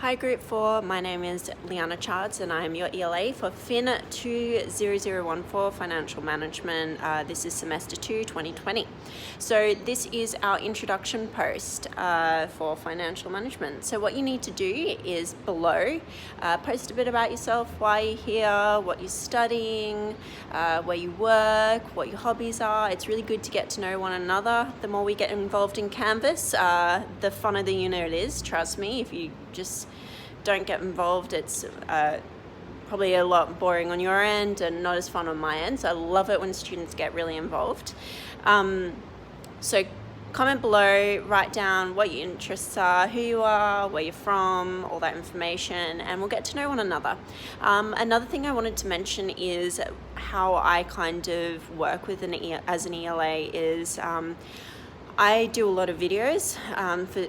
Hi Group 4, my name is Liana Chards and I am your ELA for FIN20014 Financial Management. This is Semester 2, 2020. So this is our introduction post for financial management. So what you need to do is below, post a bit about yourself, why you're here, what you're studying, where you work, what your hobbies are. It's really good to get to know one another. The more we get involved in Canvas, the funner the unit is, trust me. If you just don't get involved, it's probably a lot boring on your end and not as fun on my end. So I love it when students get really involved. So comment below, write down what your interests are, who you are, where you're from, all that information, and we'll get to know one another. Another thing I wanted to mention is how I kind of work with as an ELA is I do a lot of videos,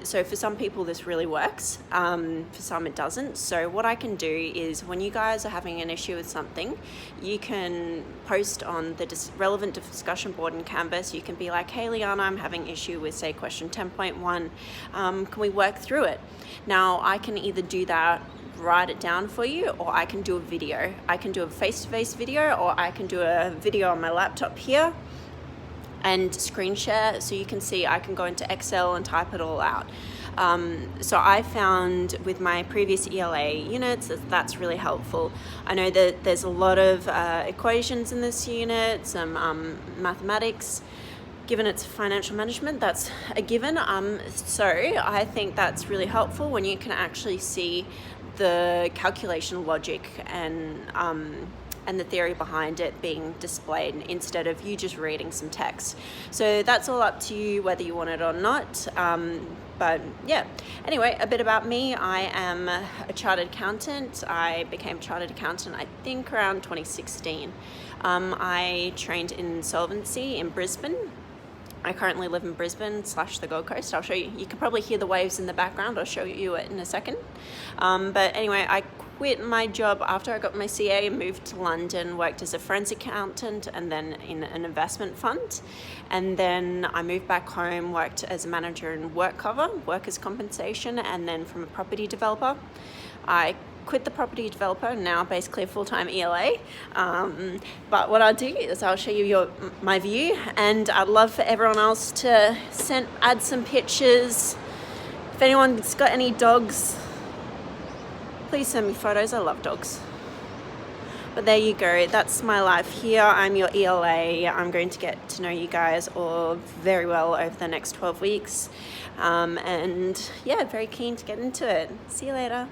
so for some people this really works, for some it doesn't. So what I can do is when you guys are having an issue with something, you can post on the relevant discussion board in Canvas. You can be like, hey Liana, I'm having issue with say question 10.1, can we work through it? Now I can either do that, write it down for you, or I can do a video. I can do a face-to-face video, or I can do a video on my laptop here and screen share, so you can see I can go into Excel and type it all out. So I found with my previous ELA units that's really helpful. I know that there's a lot of equations in this unit, some mathematics. Given it's financial management, that's a given. So I think that's really helpful when you can actually see the calculation logic and the theory behind it being displayed instead of you just reading some text. So that's all up to you whether you want it or not. But yeah, anyway, a bit about me. I am a chartered accountant. I became a chartered accountant I think around 2016. I trained in insolvency in Brisbane. I currently live in Brisbane / the Gold Coast. I'll show you. You can probably hear the waves in the background. I'll show you it in a second. But anyway, I quit my job after I got my CA and moved to London, worked as a forensic accountant and then in an investment fund. And then I moved back home, worked as a manager in work cover, workers' compensation, and then from a property developer. I quit the property developer, now basically a full-time ELA. But what I'll do is I'll show you my view, and I'd love for everyone else to add some pictures. If anyone's got any dogs, please send me photos. I love dogs. But there you go, that's my life here. I'm your ELA. I'm going to get to know you guys all very well over the next 12 weeks. And yeah, very keen to get into it. See you later.